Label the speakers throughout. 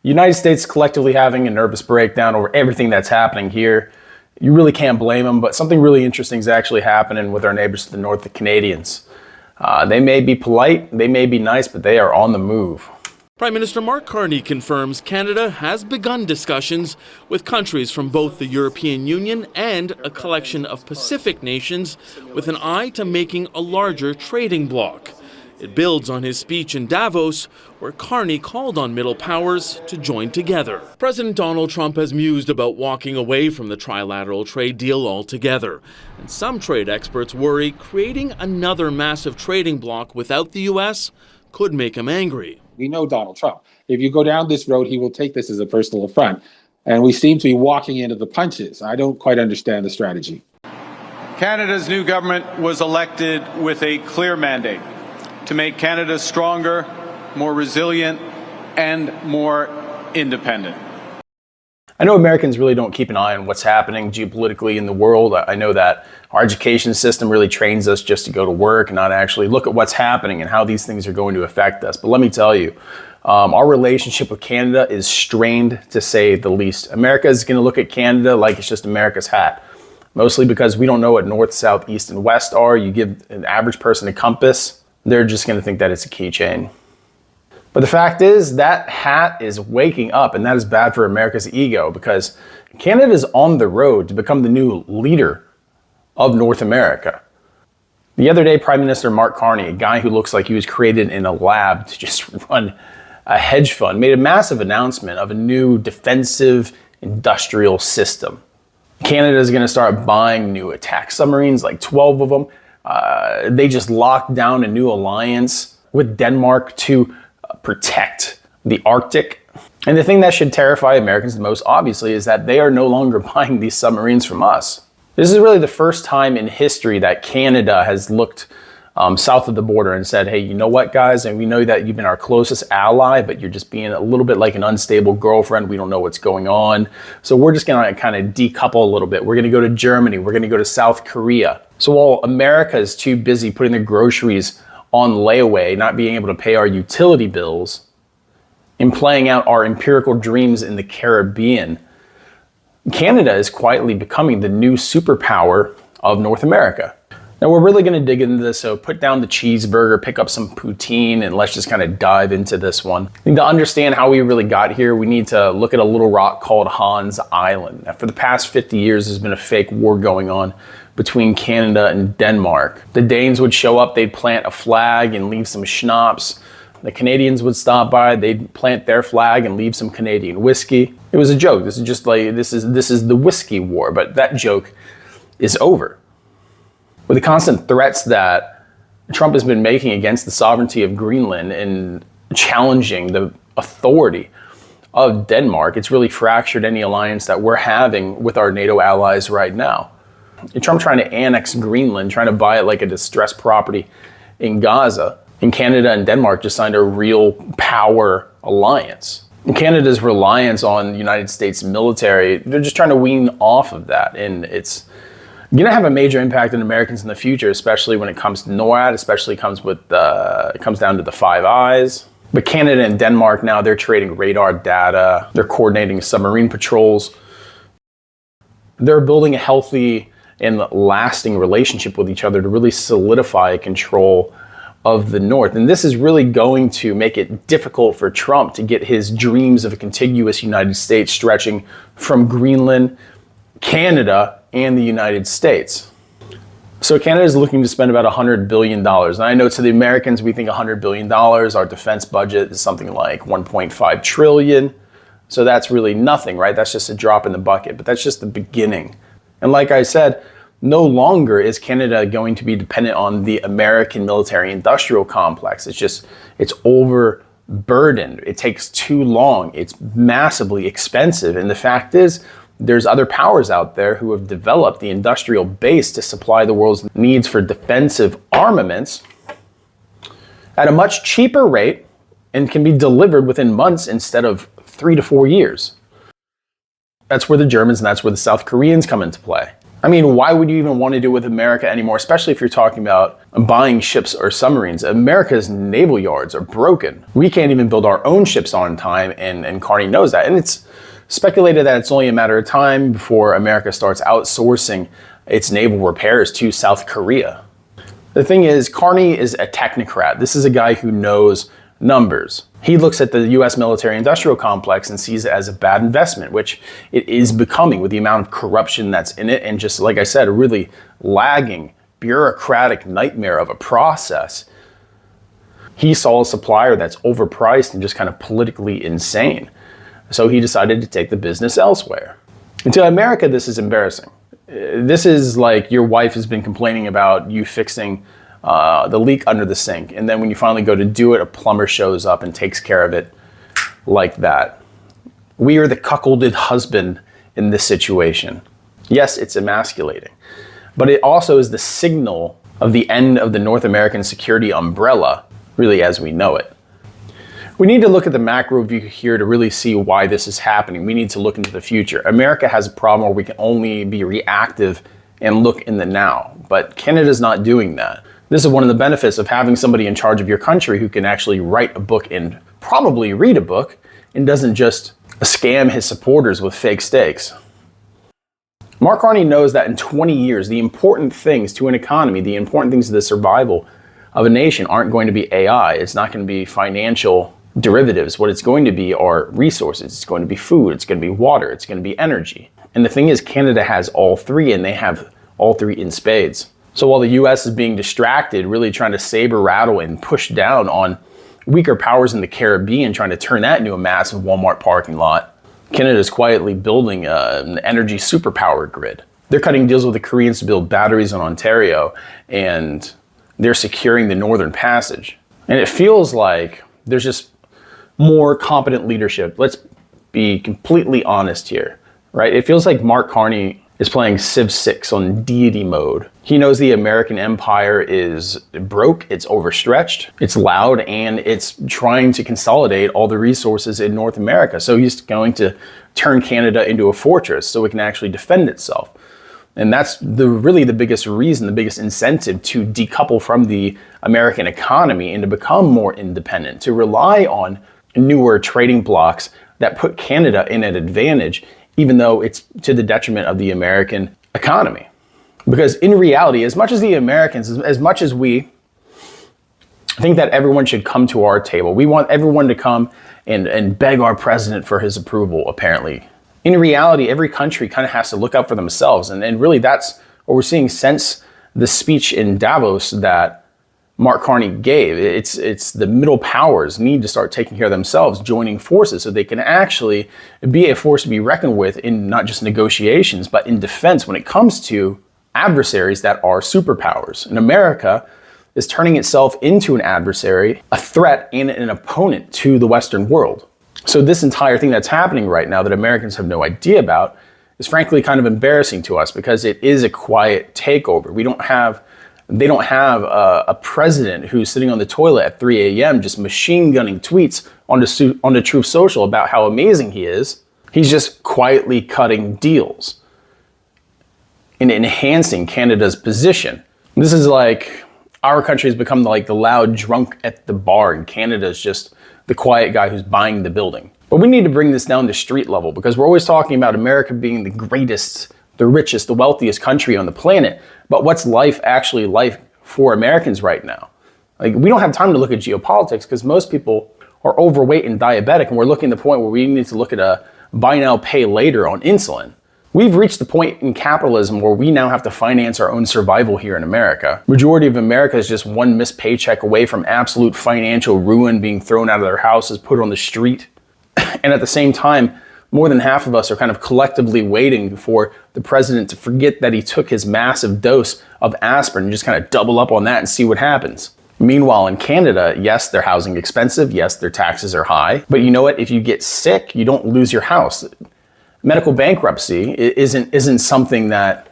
Speaker 1: United States collectively having a nervous breakdown over everything that's happening here. You really can't blame them, but something really interesting is actually happening with our neighbors to the north, the Canadians. They may be polite, they may be nice, but they are on the move.
Speaker 2: Prime Minister Mark Carney confirms Canada has begun discussions with countries from both the European Union and a collection of Pacific nations with an eye to making a larger trading bloc. It builds on his speech in Davos, where Carney called on middle powers to join together. President Donald Trump has mused about walking away from the trilateral trade deal altogether. And some trade experts worry creating another massive trading bloc without the U.S. could make him angry.
Speaker 3: We know Donald Trump. If you go down this road, he will take this as a personal affront. And we seem to be walking into the punches. I don't quite understand the strategy.
Speaker 4: Canada's new government was elected with a clear mandate to make Canada stronger, more resilient, and more independent.
Speaker 1: I know Americans really don't keep an eye on what's happening geopolitically in the world. I know that our education system really trains us just to go to work and not actually look at what's happening and how these things are going to affect us. But let me tell you, our relationship with Canada is strained, to say the least. America is going to look at Canada like it's just America's hat, mostly because we don't know what north, south, east, and west are. You give an average person a compass, they're just going to think that it's a keychain. But the fact is that hat is waking up, and that is bad for America's ego, because Canada is on the road to become the new leader of North America. The other day, Prime Minister Mark Carney, a guy who looks like he was created in a lab to just run a hedge fund, made a massive announcement of a new defensive industrial system. Canada is going to start buying new attack submarines, like 12 of them. They just locked down a new alliance with Denmark to protect the Arctic. And the thing that should terrify Americans the most, obviously, is that they are no longer buying these submarines from us. This is really the first time in history that Canada has looked south of the border and said, hey, you know what, guys? And we know that you've been our closest ally, but you're just being a little bit like an unstable girlfriend. We don't know what's going on. So we're just going to kind of decouple a little bit. We're going to go to Germany. We're going to go to South Korea. So while America is too busy putting their groceries on layaway, not being able to pay our utility bills, and playing out our empirical dreams in the Caribbean, Canada is quietly becoming the new superpower of North America. Now, we're really going to dig into this, so put down the cheeseburger, pick up some poutine, and let's just kind of dive into this one. I think to understand how we really got here, we need to look at a little rock called Hans Island. Now, for the past 50 years, there's been a fake war going on between Canada and Denmark. The Danes would show up, they'd plant a flag and leave some schnapps. The Canadians would stop by, they'd plant their flag and leave some Canadian whiskey. It was a joke. This is just like, this is the whiskey war, but that joke is over. With the constant threats that Trump has been making against the sovereignty of Greenland and challenging the authority of Denmark, it's really fractured any alliance that we're having with our NATO allies right now. Trump trying to annex Greenland, trying to buy it like a distressed property in Gaza. And Canada and Denmark just signed a real power alliance. And Canada's reliance on the United States military, they're just trying to wean off of that. And it's going to have a major impact on Americans in the future, especially when it comes to NORAD, especially it comes down to the Five Eyes. But Canada and Denmark now, they're trading radar data. They're coordinating submarine patrols. They're building a healthy and lasting relationship with each other to really solidify control of the North. And this is really going to make it difficult for Trump to get his dreams of a contiguous United States stretching from Greenland, Canada, and the United States. So Canada is looking to spend about $100 billion. And I know to the Americans, we think $100 billion. Our defense budget is something like $1.5 trillion. So that's really nothing, right? That's just a drop in the bucket, but that's just the beginning. And like I said, no longer is Canada going to be dependent on the American military industrial complex. It's overburdened. It takes too long. It's massively expensive. And the fact is, there's other powers out there who have developed the industrial base to supply the world's needs for defensive armaments at a much cheaper rate and can be delivered within months instead of 3 to 4 years. That's where the Germans and that's where the South Koreans come into play. I mean, why would you even want to do it with America anymore, especially if you're talking about buying ships or submarines? America's naval yards are broken. We can't even build our own ships on time, and Carney knows that. And it's speculated that it's only a matter of time before America starts outsourcing its naval repairs to South Korea. The thing is, Carney is a technocrat. This is a guy who knows numbers. He looks at the US military-industrial complex and sees it as a bad investment, which it is becoming with the amount of corruption that's in it, and just like I said, a really lagging, bureaucratic nightmare of a process. He saw a supplier that's overpriced and just kind of politically insane. So he decided to take the business elsewhere. And to America, this is embarrassing. This is like your wife has been complaining about you fixing the leak under the sink, and then when you finally go to do it, a plumber shows up and takes care of it like that. We are the cuckolded husband in this situation. Yes, it's emasculating, but it also is the signal of the end of the North American security umbrella, really as we know it. We need to look at the macro view here to really see why this is happening. We need to look into the future. America has a problem where we can only be reactive and look in the now, but Canada's not doing that. This is one of the benefits of having somebody in charge of your country who can actually write a book and probably read a book and doesn't just scam his supporters with fake stakes. Mark Carney knows that in 20 years, the important things to an economy, the important things to the survival of a nation aren't going to be AI. It's not going to be financial derivatives. What it's going to be are resources. It's going to be food. It's going to be water. It's going to be energy. And the thing is, Canada has all three, and they have all three in spades. So while the US is being distracted, really trying to saber rattle and push down on weaker powers in the Caribbean, trying to turn that into a massive Walmart parking lot, Canada is quietly building an energy superpower grid. They're cutting deals with the Koreans to build batteries in Ontario, and they're securing the Northern Passage. And it feels like there's just more competent leadership. Let's be completely honest here, right? It feels like Mark Carney is playing Civ 6 on deity mode. He knows the American empire is broke, it's overstretched, it's loud, and it's trying to consolidate all the resources in North America. So he's going to turn Canada into a fortress so it can actually defend itself. And that's really the biggest reason, the biggest incentive to decouple from the American economy and to become more independent, to rely on newer trading blocks that put Canada in an advantage, even though it's to the detriment of the American economy. Because in reality, as much as the Americans, as much as we think that everyone should come to our table, we want everyone to come and beg our president for his approval, apparently. In reality, every country kind of has to look out for themselves. And really that's what we're seeing since the speech in Davos that Mark Carney gave. It's the middle powers need to start taking care of themselves, joining forces so they can actually be a force to be reckoned with in not just negotiations, but in defense when it comes to adversaries that are superpowers. And America is turning itself into an adversary, a threat, and an opponent to the Western world. So this entire thing that's happening right now that Americans have no idea about is frankly kind of embarrassing to us because it is a quiet takeover. They don't have a president who's sitting on the toilet at 3 a.m. just machine gunning tweets onto Truth Social about how amazing he is. He's just quietly cutting deals and enhancing Canada's position. This is like our country has become like the loud drunk at the bar, and Canada's just the quiet guy who's buying the building. But we need to bring this down to street level because we're always talking about America being the greatest, the richest, the wealthiest country on the planet. But what's life actually like for Americans right now? Like, we don't have time to look at geopolitics because most people are overweight and diabetic, and we're looking at the point where we need to look at a buy now, pay later on insulin. We've reached the point in capitalism where we now have to finance our own survival here in America. Majority of America is just one missed paycheck away from absolute financial ruin, being thrown out of their houses, put on the street. And at the same time, more than half of us are kind of collectively waiting for the president to forget that he took his massive dose of aspirin and just kind of double up on that and see what happens. Meanwhile, in Canada, yes, their housing expensive. Yes, their taxes are high. But you know what? If you get sick, you don't lose your house. Medical bankruptcy isn't something that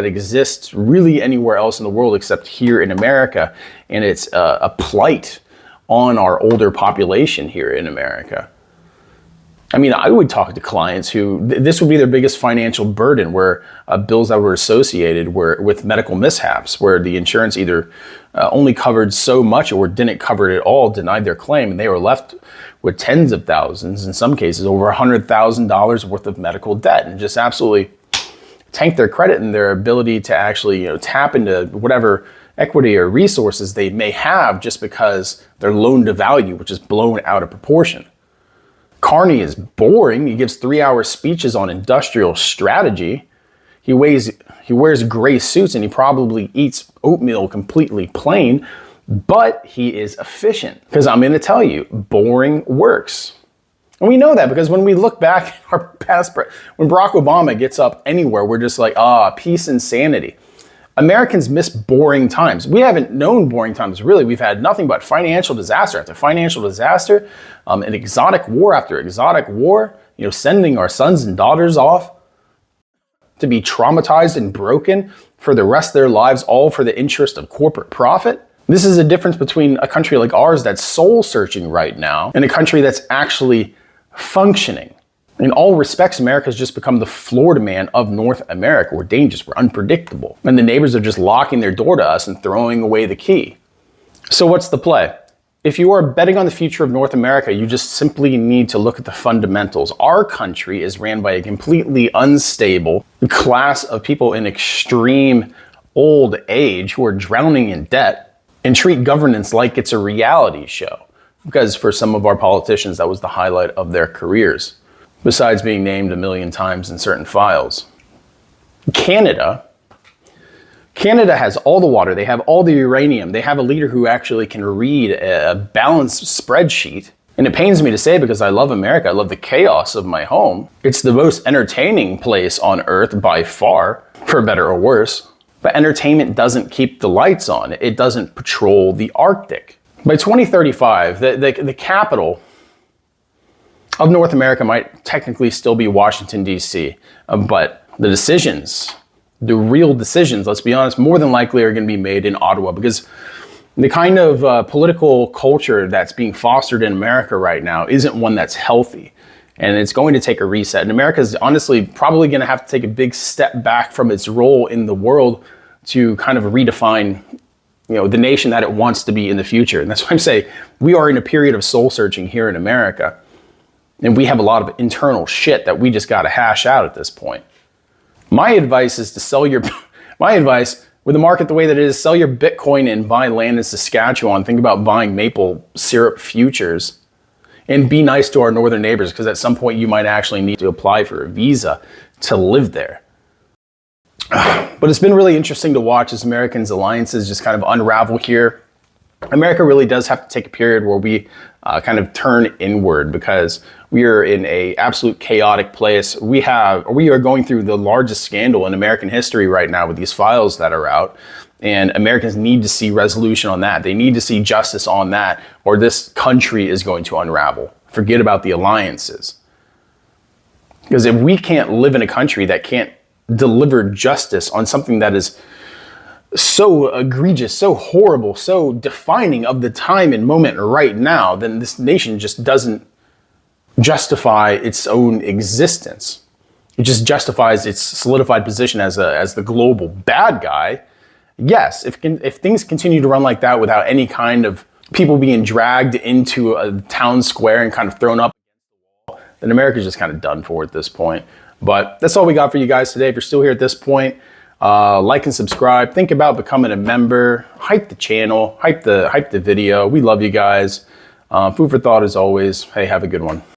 Speaker 1: exists really anywhere else in the world except here in America. And it's a plight on our older population here in America. I mean, I would talk to clients who this would be their biggest financial burden, where bills that were associated with medical mishaps, where the insurance either only covered so much or didn't cover it at all, denied their claim, and they were left with tens of thousands, in some cases over $100,000 worth of medical debt, and just absolutely tank their credit and their ability to actually, tap into whatever equity or resources they may have, just because their loan to value, which is blown out of proportion. Carney is boring. He gives 3-hour speeches on industrial strategy. He wears gray suits, and he probably eats oatmeal completely plain, but he is efficient. Because I'm going to tell you, boring works. And we know that because when we look back at our past, when Barack Obama gets up anywhere, we're just like, peace and sanity. Americans miss boring times. We haven't known boring times, really. We've had nothing but financial disaster after financial disaster, an exotic war after exotic war, sending our sons and daughters off to be traumatized and broken for the rest of their lives, all for the interest of corporate profit. This is a difference between a country like ours that's soul searching right now and a country that's actually functioning. In all respects, America's just become the Florida man of North America. We're dangerous, we're unpredictable. And the neighbors are just locking their door to us and throwing away the key. So what's the play? If you are betting on the future of North America, you just simply need to look at the fundamentals. Our country is ran by a completely unstable class of people in extreme old age who are drowning in debt and treat governance like it's a reality show. Because for some of our politicians, that was the highlight of their careers, besides being named 1 million times in certain files. Canada has all the water, they have all the uranium, they have a leader who actually can read a balanced spreadsheet. And it pains me to say, because I love America, I love the chaos of my home. It's the most entertaining place on earth by far, for better or worse. But entertainment doesn't keep the lights on. It doesn't patrol the Arctic. By 2035, the capital of North America might technically still be Washington, D.C., but the real decisions, let's be honest, more than likely are going to be made in Ottawa, because the kind of political culture that's being fostered in America right now isn't one that's healthy, and it's going to take a reset. And America is honestly probably going to have to take a big step back from its role in the world to kind of redefine the nation that it wants to be in the future. And that's why I'm saying we are in a period of soul searching here in America. And we have a lot of internal shit that we just got to hash out at this point. My advice is to with the market the way that it is, sell your Bitcoin and buy land in Saskatchewan. Think about buying maple syrup futures, and be nice to our northern neighbors, because at some point you might actually need to apply for a visa to live there. But it's been really interesting to watch as Americans' alliances just kind of unravel here. America really does have to take a period where we kind of turn inward, because we are in a absolute chaotic place. We are going through the largest scandal in American history right now with these files that are out, and Americans need to see resolution on that. They need to see justice on that, or this country is going to unravel. Forget about the alliances. Because if we can't live in a country that can't deliver justice on something that is so egregious, so horrible, so defining of the time and moment right now, then this nation just doesn't justify its own existence. It just justifies its solidified position as the global bad guy. Yes, if things continue to run like that without any kind of people being dragged into a town square and kind of thrown up, then America's just kind of done for at this point. But that's all we got for you guys today. If you're still here at this point, like and subscribe. Think about becoming a member. Hype the channel. Hype the video. We love you guys. Food for thought as always. Hey, have a good one.